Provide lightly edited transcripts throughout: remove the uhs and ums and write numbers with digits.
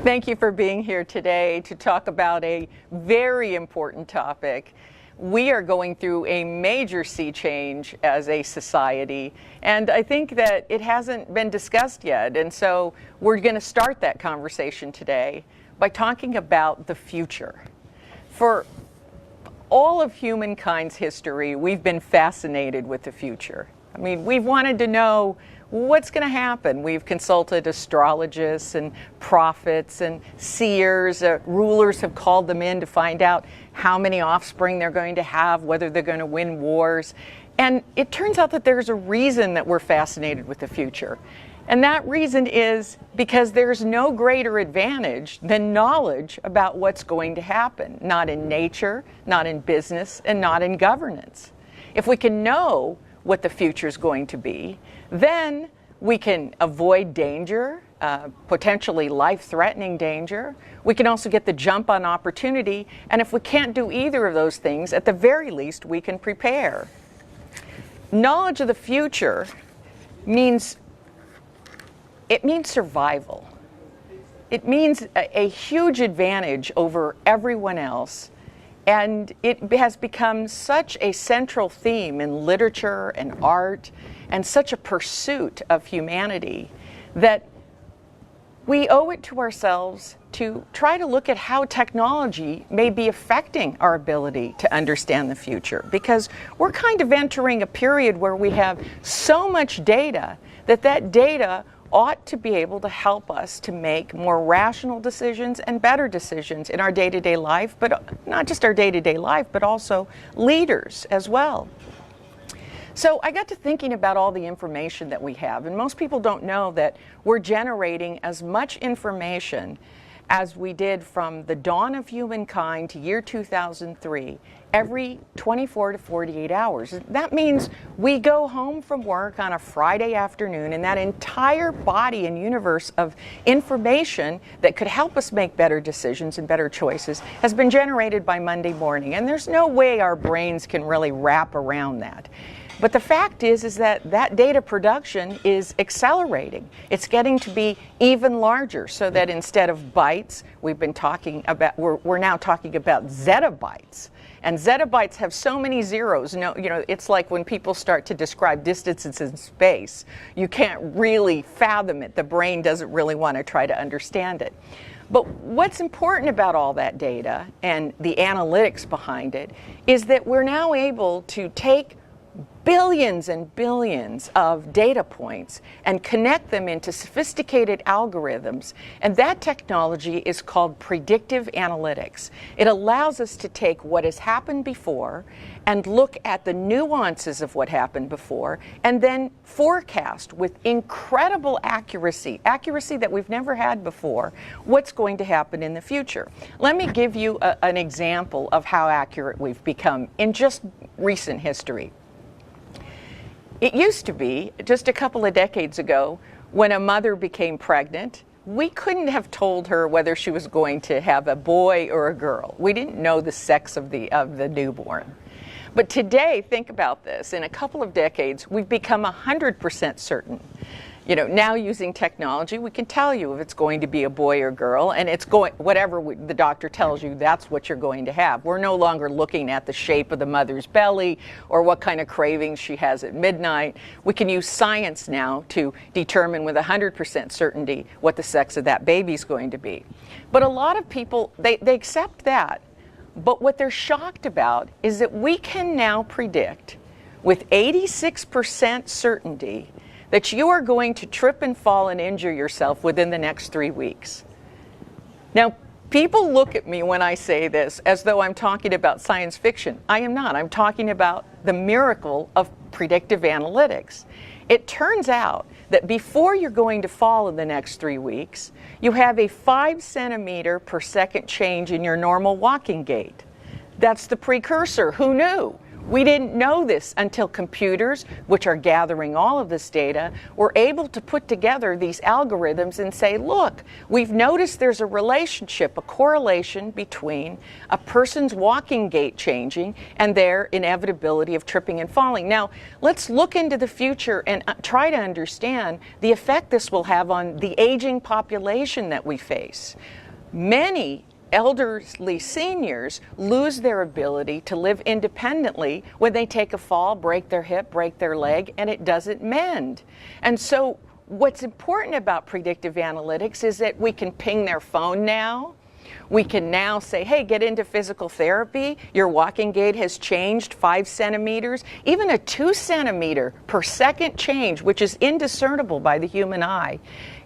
Thank you for being here today to talk about a very important topic. We are going through a major sea change as a society, and I think that it hasn't been discussed yet. And so we're going to start that conversation today by talking about the future. For all of humankind's history, we've been fascinated with the future. I mean, we've wanted to know what's going to happen. We've consulted astrologists and prophets and seers. Rulers have called them in to find out how many offspring they're going to have, whether they're going to win wars. And it turns out that there's a reason that we're fascinated with the future. And that reason is because there's no greater advantage than knowledge about what's going to happen, not in nature, not in business, and not in governance. If we can know what the future is going to be, then we can avoid danger, potentially life-threatening danger. We can also get the jump on opportunity, and if we can't do either of those things, at the very least, we can prepare. Knowledge of the future means survival. It means a huge advantage over everyone else. And it has become such a central theme in literature and art and such a pursuit of humanity that we owe it to ourselves to try to look at how technology may be affecting our ability to understand the future. Because we're kind of entering a period where we have so much data that data ought to be able to help us to make more rational decisions and better decisions in our day-to-day life, but not just our day-to-day life, but also leaders as well. So I got to thinking about all the information that we have, and most people don't know that we're generating as much information as we did from the dawn of humankind to year 2003, every 24 to 48 hours. That means we go home from work on a Friday afternoon, and that entire body and universe of information that could help us make better decisions and better choices has been generated by Monday morning. And there's no way our brains can really wrap around that. But the fact is that data production is accelerating. It's getting to be even larger, so that instead of bytes, we're now talking about zettabytes. And zettabytes have so many zeros. It's like when people start to describe distances in space. You can't really fathom it. The brain doesn't really want to try to understand it. But what's important about all that data and the analytics behind it is that we're now able to take billions and billions of data points and connect them into sophisticated algorithms. And that technology is called predictive analytics. It allows us to take what has happened before and look at the nuances of what happened before, and then forecast with incredible accuracy that we've never had before, what's going to happen in the future. Let me give you an example of how accurate we've become in just recent history. It used to be, just a couple of decades ago, when a mother became pregnant, we couldn't have told her whether she was going to have a boy or a girl. We didn't know the sex of the newborn. But today, think about this, in a couple of decades, we've become 100% certain. Now using technology, we can tell you if it's going to be a boy or girl, and whatever the doctor tells you, that's what you're going to have. We're no longer looking at the shape of the mother's belly or what kind of cravings she has at midnight. We can use science now to determine with 100% certainty what the sex of that baby's going to be. But a lot of people, they accept that. But what they're shocked about is that we can now predict with 86% certainty that you are going to trip and fall and injure yourself within the next 3 weeks. Now, people look at me when I say this as though I'm talking about science fiction. I am not. I'm talking about the miracle of predictive analytics. It turns out that before you're going to fall in the next 3 weeks, you have a 5 centimeter per second change in your normal walking gait. That's the precursor. Who knew? We didn't know this until computers, which are gathering all of this data, were able to put together these algorithms and say, look, we've noticed there's a relationship, a correlation between a person's walking gait changing and their inevitability of tripping and falling. Now, let's look into the future and try to understand the effect this will have on the aging population that we face. Many elderly seniors lose their ability to live independently when they take a fall, break their hip, break their leg, and it doesn't mend. And so what's important about predictive analytics is that we can ping their phone now. We can now say, hey, get into physical therapy. Your walking gait has changed 5 centimeters. Even a 2 centimeter per second change, which is indiscernible by the human eye,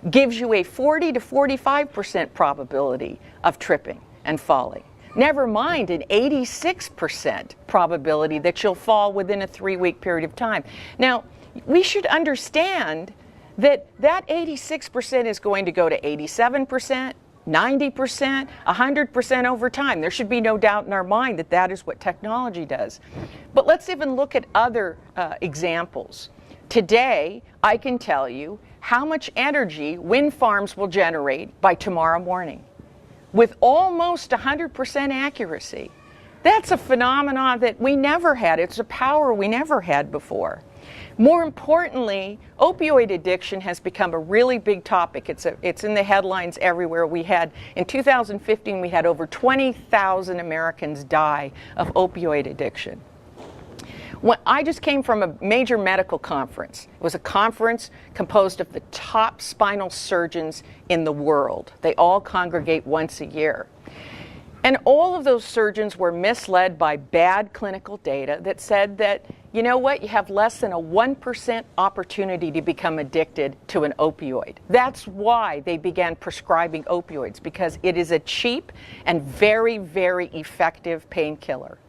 gives you a 40 to 45% probability of tripping and falling. Never mind an 86% probability that you'll fall within a 3-week period of time. Now, we should understand that that 86% is going to go to 87%, 90%, 100% over time. There should be no doubt in our mind that that is what technology does. But let's even look at other examples. Today, I can tell you how much energy wind farms will generate by tomorrow morning with almost 100% accuracy. That's a phenomenon that we never had. It's a power we never had before. More importantly, opioid addiction has become a really big topic. It's in the headlines everywhere. In 2015, we had over 20,000 Americans die of opioid addiction. I just came from a major medical conference. It was a conference composed of the top spinal surgeons in the world. They all congregate once a year. And all of those surgeons were misled by bad clinical data that said that, you know what, you have less than a 1% opportunity to become addicted to an opioid. That's why they began prescribing opioids, because it is a cheap and very, very effective painkiller.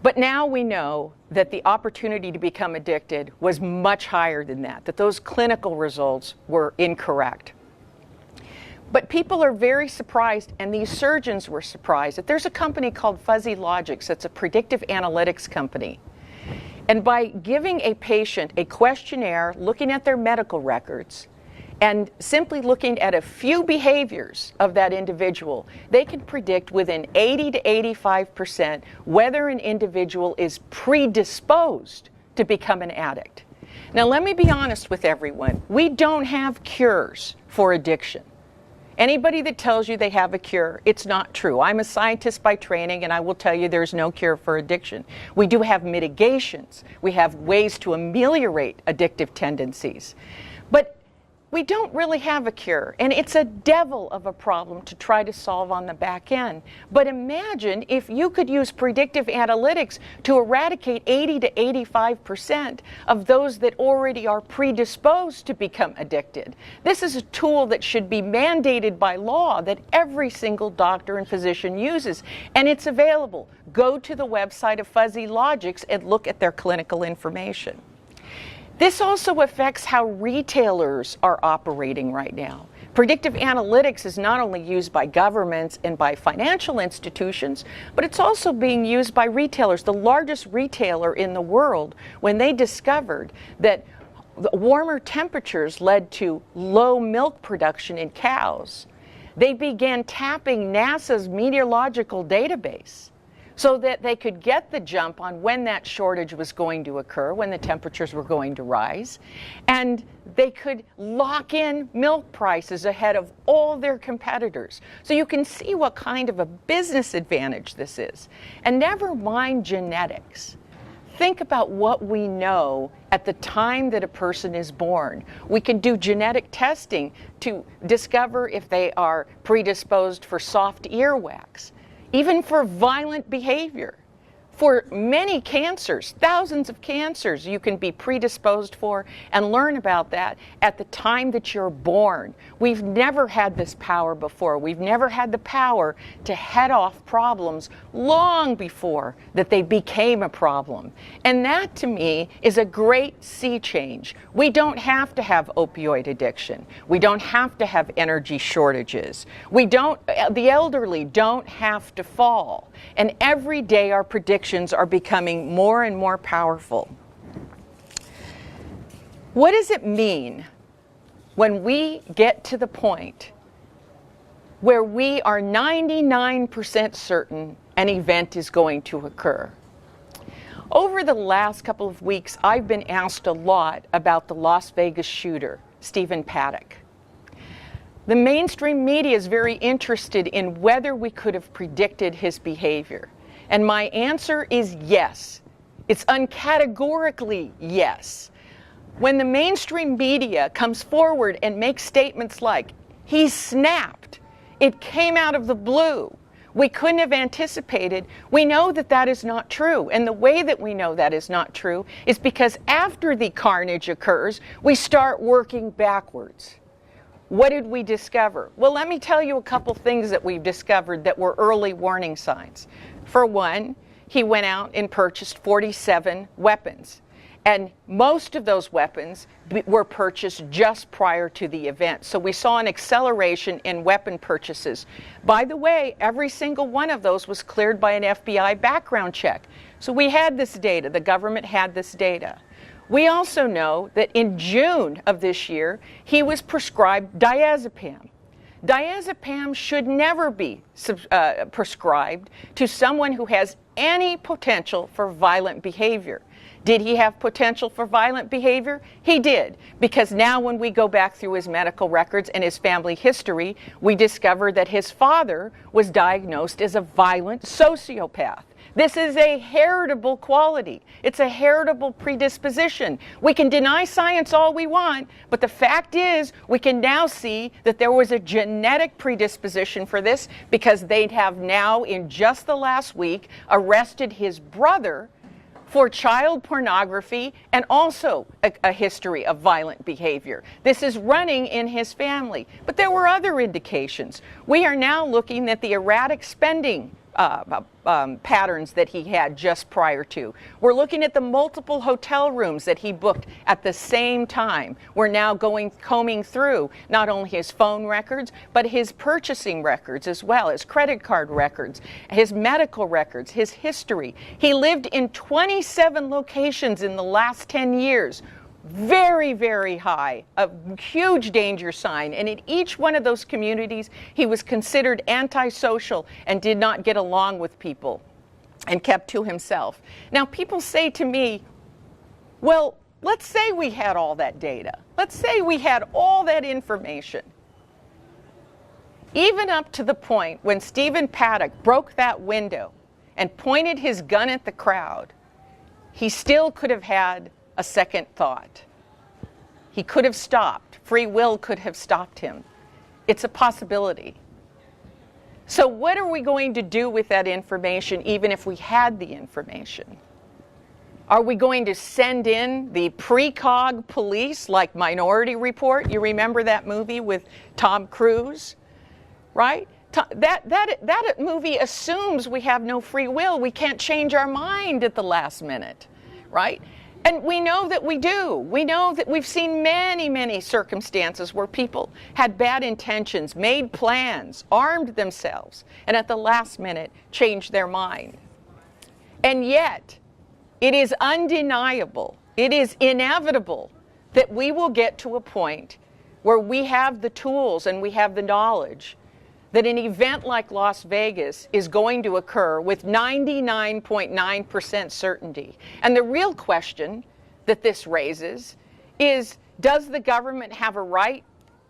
But now we know that the opportunity to become addicted was much higher than that those clinical results were incorrect. But people are very surprised, and these surgeons were surprised, that there's a company called Fuzzy Logics that's a predictive analytics company. And by giving a patient a questionnaire, looking at their medical records, and simply looking at a few behaviors of that individual, they can predict within 80 to 85% whether an individual is predisposed to become an addict. Now, let me be honest with everyone. We don't have cures for addiction. Anybody that tells you they have a cure, it's not true. I'm a scientist by training, and I will tell you there's no cure for addiction. We do have mitigations. We have ways to ameliorate addictive tendencies. But we don't really have a cure, and it's a devil of a problem to try to solve on the back end. But imagine if you could use predictive analytics to eradicate 80 to 85% of those that already are predisposed to become addicted. This is a tool that should be mandated by law that every single doctor and physician uses, and it's available. Go to the website of Fuzzy Logics and look at their clinical information. This also affects how retailers are operating right now. Predictive analytics is not only used by governments and by financial institutions, but it's also being used by retailers. The largest retailer in the world, when they discovered that warmer temperatures led to low milk production in cows, they began tapping NASA's meteorological database so that they could get the jump on when that shortage was going to occur, when the temperatures were going to rise, and they could lock in milk prices ahead of all their competitors. So you can see what kind of a business advantage this is. And never mind genetics. Think about what we know at the time that a person is born. We can do genetic testing to discover if they are predisposed for soft earwax, even for violent behavior. For many cancers, thousands of cancers, you can be predisposed for and learn about that at the time that you're born. We've never had this power before. We've never had the power to head off problems long before that they became a problem. And that, to me, is a great sea change. We don't have to have opioid addiction. We don't have to have energy shortages. The elderly don't have to fall. And every day our predictions predictions are becoming more and more powerful. What does it mean when we get to the point where we are 99% certain an event is going to occur? Over the last couple of weeks, I've been asked a lot about the Las Vegas shooter, Stephen Paddock. The mainstream media is very interested in whether we could have predicted his behavior. And my answer is yes. It's uncategorically yes. When the mainstream media comes forward and makes statements like, he snapped, it came out of the blue, we couldn't have anticipated, we know that that is not true. And the way that we know that is not true is because after the carnage occurs, we start working backwards. What did we discover? Well, let me tell you a couple things that we've discovered that were early warning signs. For one, he went out and purchased 47 weapons. And most of those weapons were purchased just prior to the event. So we saw an acceleration in weapon purchases. By the way, every single one of those was cleared by an FBI background check. So we had this data. The government had this data. We also know that in June of this year, he was prescribed diazepam. Diazepam should never be prescribed to someone who has any potential for violent behavior. Did he have potential for violent behavior? He did, because now when we go back through his medical records and his family history, we discover that his father was diagnosed as a violent sociopath. This is a heritable quality. It's a heritable predisposition. We can deny science all we want, but the fact is we can now see that there was a genetic predisposition for this, because they have now, in just the last week, arrested his brother for child pornography and also a history of violent behavior. This is running in his family. But there were other indications. We are now looking at the erratic spending patterns that he had just prior to. We're looking at the multiple hotel rooms that he booked at the same time. We're now combing through not only his phone records, but his purchasing records as well, his credit card records, his medical records, his history. He lived in 27 locations in the last 10 years. Very, very high, a huge danger sign. And in each one of those communities, he was considered antisocial and did not get along with people and kept to himself. Now, people say to me, well, let's say we had all that data. Let's say we had all that information. Even up to the point when Stephen Paddock broke that window and pointed his gun at the crowd, he still could have had a second thought. He could have stopped. Free will could have stopped him. It's a possibility. So what are we going to do with that information, even if we had the information? Are we going to send in the precog police like Minority Report? You remember that movie with Tom Cruise, right? That movie assumes we have no free will. We can't change our mind at the last minute, right? And we know that we do. We know that we've seen many, many circumstances where people had bad intentions, made plans, armed themselves, and at the last minute changed their mind. And yet, it is undeniable, it is inevitable that we will get to a point where we have the tools and we have the knowledge that an event like Las Vegas is going to occur with 99.9% certainty. And the real question that this raises is, does the government have a right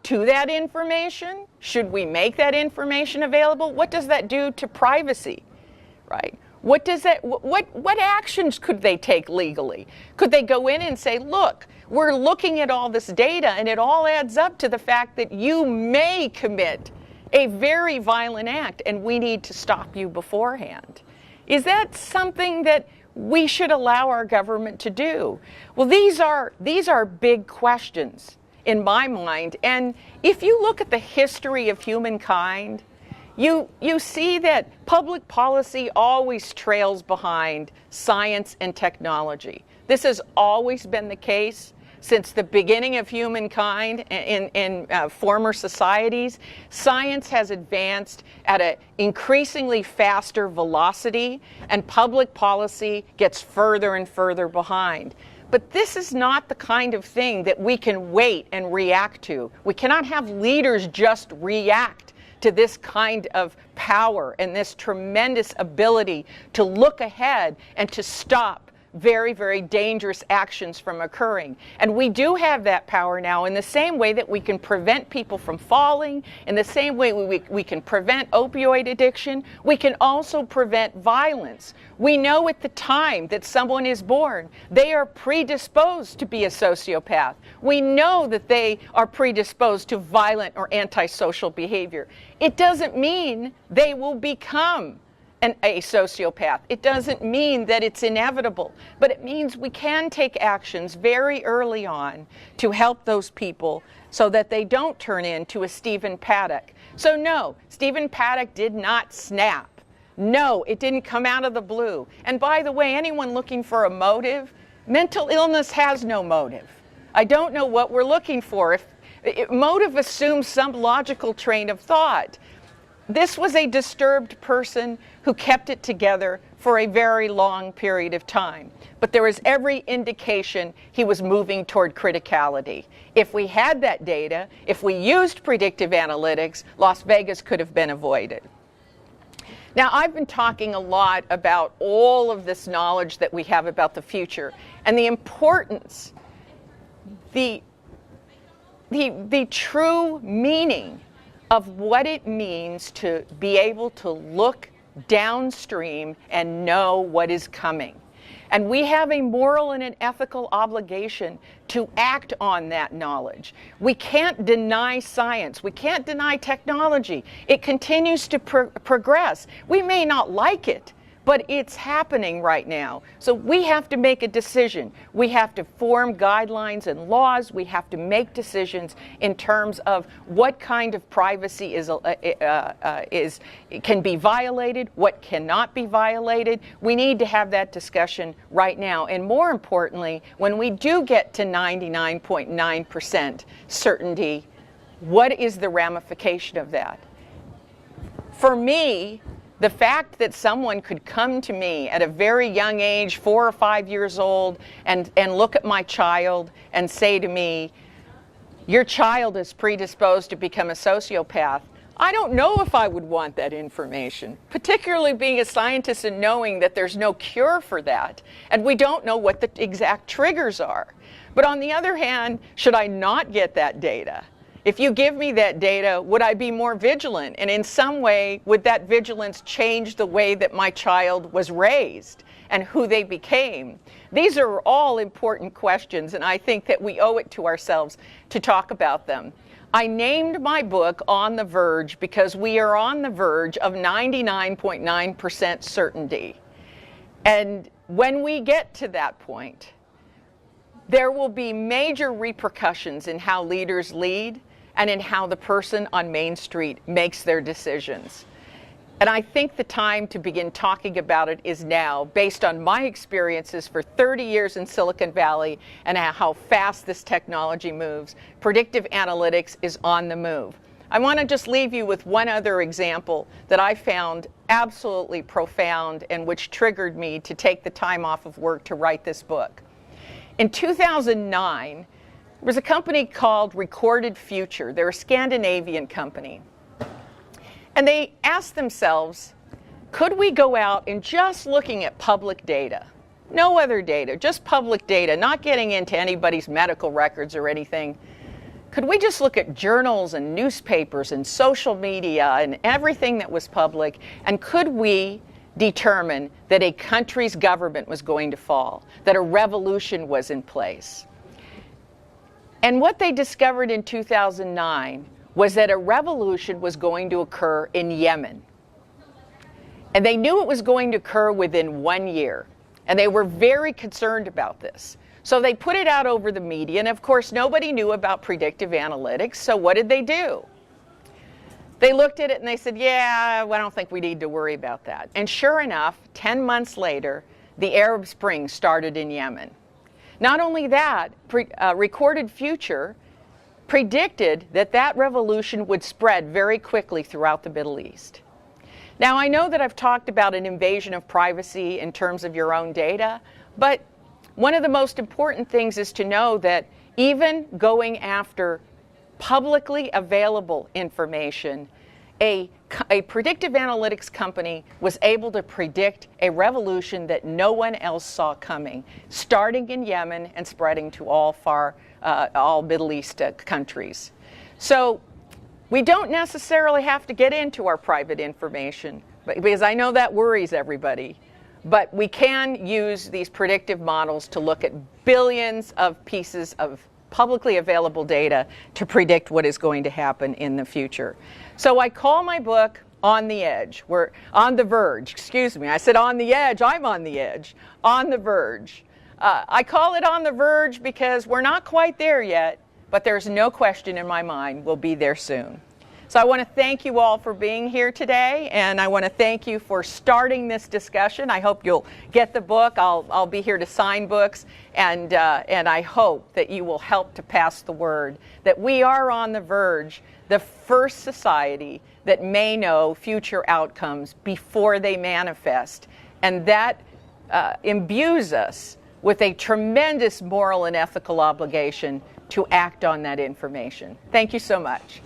to that information? Should we make that information available? What does that do to privacy, right? What does that, what actions could they take legally? Could they go in and say, look, we're looking at all this data and it all adds up to the fact that you may commit a very violent act, and we need to stop you beforehand? Is that something that we should allow our government to do? Well, these are big questions in my mind. And if you look at the history of humankind, you see that public policy always trails behind science and technology. This has always been the case. since the beginning of humankind in former societies, science has advanced at an increasingly faster velocity, and public policy gets further and further behind. But this is not the kind of thing that we can wait and react to. We cannot have leaders just react to this kind of power and this tremendous ability to look ahead and to stop very, very dangerous actions from occurring. And we do have that power now in the same way that we can prevent people from falling, in the same way we can prevent opioid addiction, we can also prevent violence. We know at the time that someone is born, they are predisposed to be a sociopath. We know that they are predisposed to violent or antisocial behavior. It doesn't mean they will become a sociopath. It doesn't mean that it's inevitable, but it means we can take actions very early on to help those people so that they don't turn into a Stephen Paddock. So no, Stephen Paddock did not snap. No, it didn't come out of the blue. And by the way, anyone looking for a motive, mental illness has no motive. I don't know what we're looking for. If motive assumes some logical train of thought. This was a disturbed person who kept it together for a very long period of time. But there was every indication he was moving toward criticality. If we had that data, if we used predictive analytics, Las Vegas could have been avoided. Now, I've been talking a lot about all of this knowledge that we have about the future and the importance, the true meaning of what it means to be able to look downstream and know what is coming. And we have a moral and an ethical obligation to act on that knowledge. We can't deny science. We can't deny technology. It continues to progress. We may not like it, but it's happening right now. So we have to make a decision. We have to form guidelines and laws. We have to make decisions in terms of what kind of privacy can be violated, what cannot be violated. We need to have that discussion right now. And more importantly, when we do get to 99.9% certainty, what is the ramification of that? For me, the fact that someone could come to me at a very young age, 4 or 5 years old, and look at my child and say to me, your child is predisposed to become a sociopath, I don't know if I would want that information, particularly being a scientist and knowing that there's no cure for that, and we don't know what the exact triggers are. But on the other hand, should I not get that data? If you give me that data, would I be more vigilant? And in some way, would that vigilance change the way that my child was raised and who they became? These are all important questions, and I think that we owe it to ourselves to talk about them. I named my book On the Verge because we are on the verge of 99.9% certainty. And when we get to that point, there will be major repercussions in how leaders lead and in how the person on Main Street makes their decisions. And I think the time to begin talking about it is now, based on my experiences for 30 years in Silicon Valley and how fast this technology moves. Predictive analytics is on the move. I want to just leave you with one other example that I found absolutely profound and which triggered me to take the time off of work to write this book. In 2009, there was a company called Recorded Future. They're a Scandinavian company. And they asked themselves, could we go out and just looking at public data, no other data, just public data, not getting into anybody's medical records or anything, could we just look at journals and newspapers and social media and everything that was public, and could we determine that a country's government was going to fall, that a revolution was in place? And what they discovered in 2009 was that a revolution was going to occur in Yemen. And they knew it was going to occur within 1 year. And they were very concerned about this. So they put it out over the media. And of course, nobody knew about predictive analytics. So what did they do? They looked at it and they said, yeah, I don't think we need to worry about that. And sure enough, 10 months later, the Arab Spring started in Yemen. Not only that, Recorded Future predicted that that revolution would spread very quickly throughout the Middle East. Now, I know that I've talked about an invasion of privacy in terms of your own data, but one of the most important things is to know that even going after publicly available information, a predictive analytics company was able to predict a revolution that no one else saw coming, starting in Yemen and spreading to all Middle East countries. So we don't necessarily have to get into our private information, because I know that worries everybody. But we can use these predictive models to look at billions of pieces of publicly available data to predict what is going to happen in the future. So I call my book On the Edge. We're on the verge, excuse me. I said on the edge, I'm on the edge. On the verge. I call it On the Verge because we're not quite there yet, but there's no question in my mind we'll be there soon. So I want to thank you all for being here today, and I want to thank you for starting this discussion. I hope you'll get the book. I'll be here to sign books, and I hope that you will help to pass the word that we are on the verge, the first society that may know future outcomes before they manifest, and that imbues us with a tremendous moral and ethical obligation to act on that information. Thank you so much.